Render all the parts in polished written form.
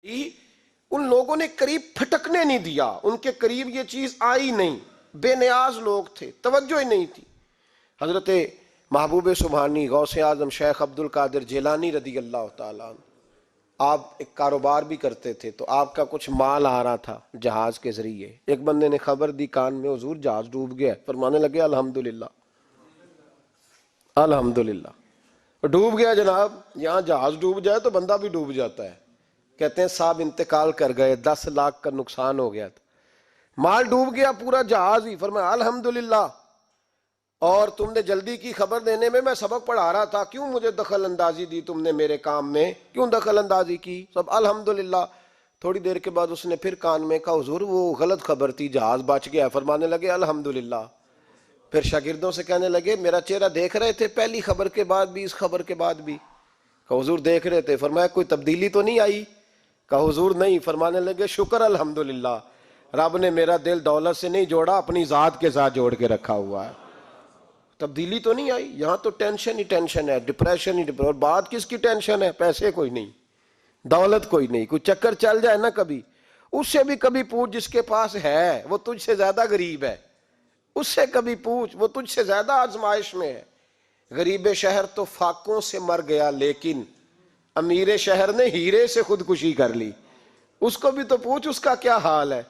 ان لوگوں نے قریب پھٹکنے نہیں دیا، ان کے قریب یہ چیز آئی نہیں، بے نیاز لوگ تھے، توجہ ہی نہیں تھی۔ حضرت محبوب سبحانی غوث اعظم شیخ عبد القادر جیلانی رضی اللہ تعالیٰ عنہ، آپ ایک کاروبار بھی کرتے تھے، تو آپ کا کچھ مال آ رہا تھا جہاز کے ذریعے۔ ایک بندے نے خبر دی کان میں، حضور جہاز ڈوب گیا۔ فرمانے لگے الحمدللہ الحمدللہ۔ ڈوب گیا جناب، یہاں جہاز ڈوب جائے تو بندہ بھی ڈوب جاتا ہے۔ کہتے ہیں صاحب انتقال کر گئے، 10 لاکھ کا نقصان ہو گیا تھا، مال ڈوب گیا پورا جہاز ہی۔ فرمایا الحمدللہ، اور تم نے جلدی کی خبر دینے میں سبق پڑھا رہا تھا، کیوں مجھے دخل اندازی دی تم نے میرے کام میں، کیوں دخل اندازی کی؟ سب الحمدللہ۔ تھوڑی دیر کے بعد اس نے پھر کان میں کہا حضور وہ غلط خبر تھی، جہاز بچ گیا۔ فرمانے لگے الحمدللہ۔ پھر شاگردوں سے کہنے لگے میرا چہرہ دیکھ رہے تھے پہلی خبر کے بعد بھی، اس خبر کے بعد بھی؟ کہا حضور دیکھ رہے تھے۔ فرمایا کوئی تبدیلی تو نہیں آئی؟ کہا حضور نہیں۔ فرمانے لگے شکر الحمدللہ، رب نے میرا دل دولت سے نہیں جوڑا، اپنی ذات کے ساتھ جوڑ کے رکھا ہوا ہے، تبدیلی تو نہیں آئی۔ یہاں تو ٹینشن ہی ٹینشن ہے، ڈپریشن ہی ڈپریشن۔ اور بات کس کی ٹینشن ہے؟ پیسے کوئی نہیں، دولت کوئی نہیں، کوئی چکر چل جائے نا کبھی، اس سے بھی کبھی پوچھ جس کے پاس ہے، وہ تجھ سے زیادہ غریب ہے، اس سے کبھی پوچھ، وہ تجھ سے زیادہ آزمائش میں ہے۔ غریب شہر تو فاقوں سے مر گیا، لیکن امیر شہر نے ہیرے سے خودکشی کر لی، اس کو بھی تو پوچھ اس کا کیا حال ہے۔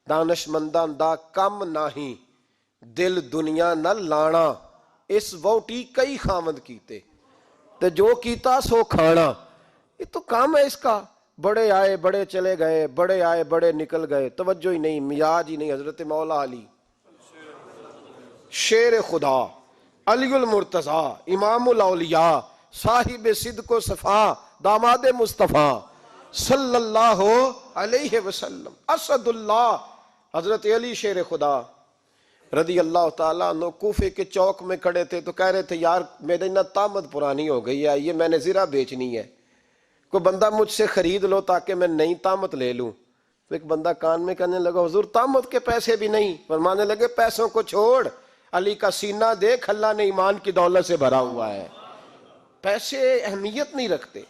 دانش مندان دا کم نہیں، دل دنیا نہ لانا، اس ووٹی کئی خامد کیتے تے جو کیتا سو کھانا۔ یہ تو کام ہے اس کا، بڑے آئے بڑے چلے گئے، بڑے آئے بڑے نکل گئے، توجہ ہی نہیں، مزاج ہی نہیں۔ حضرت مولا علی شیر خدا، علی المرتضی، امام الاولیاء، صاحب صدق و صفا، داماد مصطفیٰ صلی اللہ علیہ وسلم، اسد اللہ، حضرت علی شیر خدا رضی اللہ تعالیٰ عنہ کوفے کے چوک میں کھڑے تھے، تو کہہ رہے تھے یار میری نا طامت پرانی ہو گئی ہے، یہ میں نے زرہ بیچنی ہے، کوئی بندہ مجھ سے خرید لو تاکہ میں نئی طامت لے لوں۔ تو ایک بندہ کان میں کہنے لگا حضور طامت کے پیسے بھی نہیں۔ فرمانے لگے پیسوں کو چھوڑ، علی کا سینہ دیکھ، اللہ نے ایمان کی دولت سے بھرا ہوا ہے۔ پیسے اہمیت نہیں رکھتے،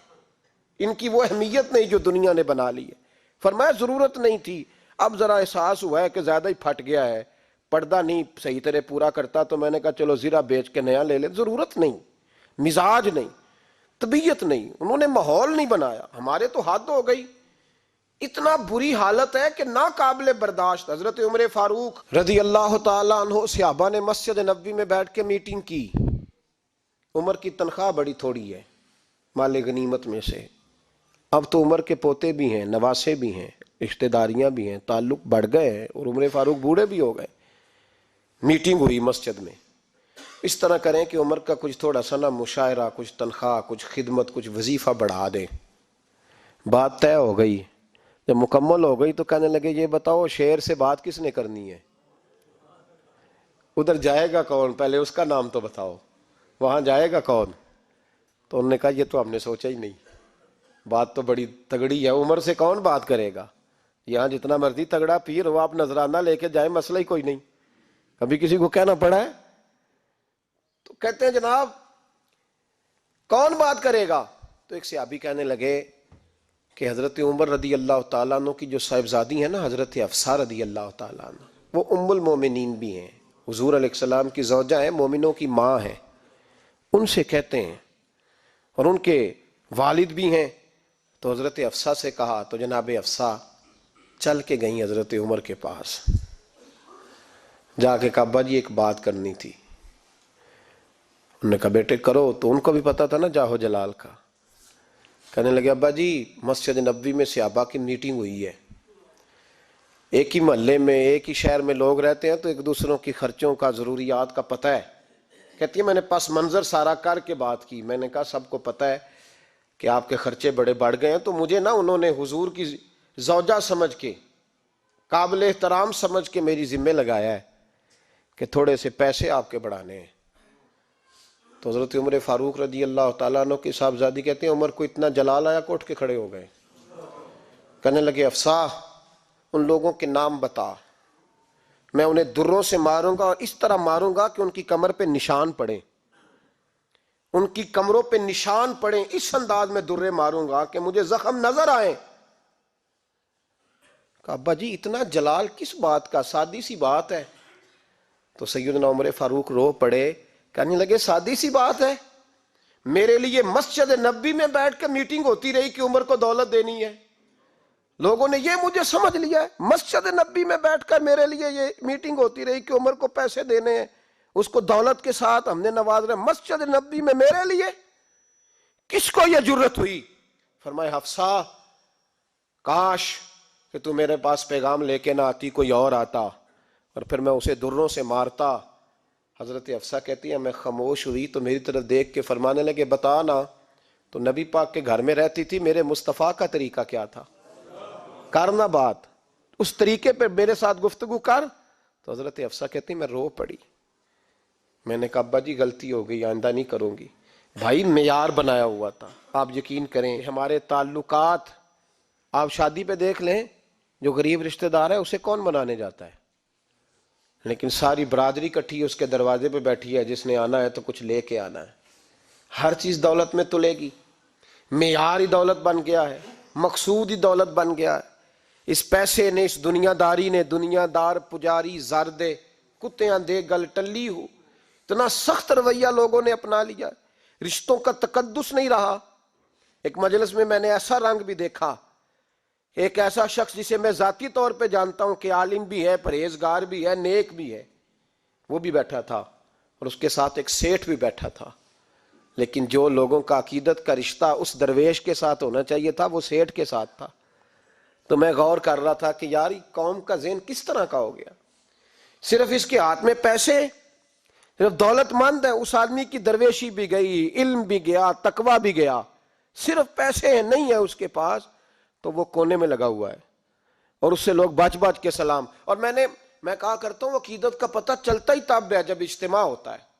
ان کی وہ اہمیت نہیں جو دنیا نے بنا لی ہے۔ فرمایا ضرورت نہیں تھی، اب ذرا احساس ہوا ہے کہ زیادہ ہی پھٹ گیا ہے، پردہ نہیں صحیح طرح پورا کرتا، تو میں نے کہا چلو زرہ بیچ کے نیا لے لیں۔ ضرورت نہیں، مزاج نہیں، طبیعت نہیں، انہوں نے ماحول نہیں بنایا۔ ہمارے تو حد ہو گئی، اتنا بری حالت ہے کہ ناقابل برداشت۔ حضرت عمر فاروق رضی اللہ تعالیٰ عنہ، صحابہ نے مسجد نبوی میں بیٹھ کے میٹنگ کی۔ عمر کی تنخواہ بڑی تھوڑی ہے مال غنیمت میں سے، اب تو عمر کے پوتے بھی ہیں، نواسے بھی ہیں، رشتہ داریاں بھی ہیں، تعلق بڑھ گئے ہیں، اور عمر فاروق بوڑھے بھی ہو گئے۔ میٹنگ ہوئی مسجد میں، اس طرح کریں کہ عمر کا کچھ تھوڑا سا نا مشاعرہ، کچھ تنخواہ، کچھ خدمت، کچھ وظیفہ بڑھا دیں۔ بات طے ہو گئی، جب مکمل ہو گئی تو کہنے لگے یہ بتاؤ شیر سے بات کس نے کرنی ہے؟ ادھر جائے گا کون؟ پہلے اس کا نام تو بتاؤ، وہاں جائے گا کون؟ تو انہوں نے کہا یہ تو ہم نے سوچا ہی نہیں، بات تو بڑی تگڑی ہے، عمر سے کون بات کرے گا؟ یہاں جتنا مرضی تگڑا پیر ہو، آپ نذرانہ لے کے جائیں، مسئلہ ہی کوئی نہیں، کبھی کسی کو کہنا پڑا ہے؟ تو کہتے ہیں جناب کون بات کرے گا؟ تو ایک صحابی کہنے لگے کہ حضرت عمر رضی اللہ تعالیٰ عنہ کی جو صاحبزادی ہیں نا، حضرت حفصہ رضی اللہ تعالیٰ عنہ، وہ ام المومنین بھی ہیں، حضور علیہ السلام کی زوجہ ہیں، مومنوں کی ماں ہیں، ان سے کہتے ہیں، اور ان کے والد بھی ہیں۔ تو حضرت حفصہ سے کہا، تو جناب حفصہ چل کے گئیں حضرت عمر کے پاس، جا کے کہا ابا جی ایک بات کرنی تھی۔ انہوں نے کہا بیٹے کرو، تو ان کو بھی پتا تھا نا جاہو جلال کا۔ کہنے لگے ابا جی مسجد نبوی میں صحابہ کی میٹنگ ہوئی ہے، ایک ہی محلے میں ایک ہی شہر میں لوگ رہتے ہیں، تو ایک دوسروں کی خرچوں کا، ضروریات کا پتہ ہے۔ کہتی ہے میں نے پس منظر سارا کر کے بات کی، میں نے کہا سب کو پتہ ہے کہ آپ کے خرچے بڑے بڑھ گئے ہیں، تو مجھے نا انہوں نے حضور کی زوجہ سمجھ کے، قابل احترام سمجھ کے میری ذمہ لگایا ہے کہ تھوڑے سے پیسے آپ کے بڑھانے ہیں۔ تو حضرت عمر فاروق رضی اللہ تعالیٰ عنہ کی صاحبزادی کہتے ہیں عمر کو اتنا جلال آیا کہ اٹھ کے کھڑے ہو گئے، کہنے لگے حفصہ ان لوگوں کے نام بتا، میں انہیں دروں سے ماروں گا، اور اس طرح ماروں گا کہ ان کی کمر پہ نشان پڑے، ان کی کمروں پہ نشان پڑے، اس انداز میں درے ماروں گا کہ مجھے زخم نظر آئیں۔ کہا ابا جی اتنا جلال کس بات کا، سادی سی بات ہے۔ تو سیدنا عمر فاروق رو پڑے، کہنے لگے سادی سی بات ہے، میرے لیے مسجد نبی میں بیٹھ کر میٹنگ ہوتی رہی کہ عمر کو دولت دینی ہے، لوگوں نے یہ مجھے سمجھ لیا ہے، مسجد نبی میں بیٹھ کر میرے لیے یہ میٹنگ ہوتی رہی کہ عمر کو پیسے دینے ہیں، اس کو دولت کے ساتھ ہم نے نواز رہے، مسجد نبی میں میرے لیے کس کو یہ جرت ہوئی؟ فرمایا حفصہ کاش کہ تو میرے پاس پیغام لے کے نہ آتی، کوئی اور آتا اور پھر میں اسے دروں سے مارتا۔ حضرت حفصہ کہتی ہے میں خاموش ہوئی تو میری طرف دیکھ کے فرمانے لگے بتا نا، تو نبی پاک کے گھر میں رہتی تھی، میرے مصطفیٰ کا طریقہ کیا تھا، کرنا بات اس طریقے پہ میرے ساتھ گفتگو کر۔ تو حضرت حفصہ کہتی میں رو پڑی، میں نے کہا ابا جی غلطی ہو گئی، آئندہ نہیں کروں گی۔ بھائی معیار بنایا ہوا تھا، آپ یقین کریں ہمارے تعلقات آپ شادی پہ دیکھ لیں، جو غریب رشتہ دار ہے اسے کون بنانے جاتا ہے، لیکن ساری برادری کٹھی اس کے دروازے پہ بیٹھی ہے، جس نے آنا ہے تو کچھ لے کے آنا ہے، ہر چیز دولت میں تلے گی، معیار ہی دولت بن گیا ہے، مقصود ہی دولت بن گیا ہے۔ اس پیسے نے، اس دنیا داری نے، دنیا دار پجاری زردے کتیاں دے گل ٹلی ہو، اتنا سخت رویہ لوگوں نے اپنا لیا، رشتوں کا تقدس نہیں رہا۔ ایک مجلس میں نے ایسا رنگ بھی دیکھا، ایک ایسا شخص جسے میں ذاتی طور پہ جانتا ہوں کہ عالم بھی ہے، پرہیزگار بھی ہے، نیک بھی ہے، وہ بھی بیٹھا تھا اور اس کے ساتھ ایک سیٹھ بھی بیٹھا تھا، لیکن جو لوگوں کا عقیدت کا رشتہ اس درویش کے ساتھ ہونا چاہیے تھا وہ سیٹھ کے ساتھ تھا۔ تو میں غور کر رہا تھا کہ یار قوم کا ذہن کس طرح کا ہو گیا، صرف اس کے ہاتھ میں پیسے، صرف دولت مند ہے، اس آدمی کی درویشی بھی گئی، علم بھی گیا، تقوی بھی گیا، صرف پیسے ہیں نہیں ہے اس کے پاس، تو وہ کونے میں لگا ہوا ہے اور اس سے لوگ بچ بچ کے سلام۔ اور میں کہا کرتا ہوں عقیدت کا پتہ چلتا ہی تب ہے جب اجتماع ہوتا ہے۔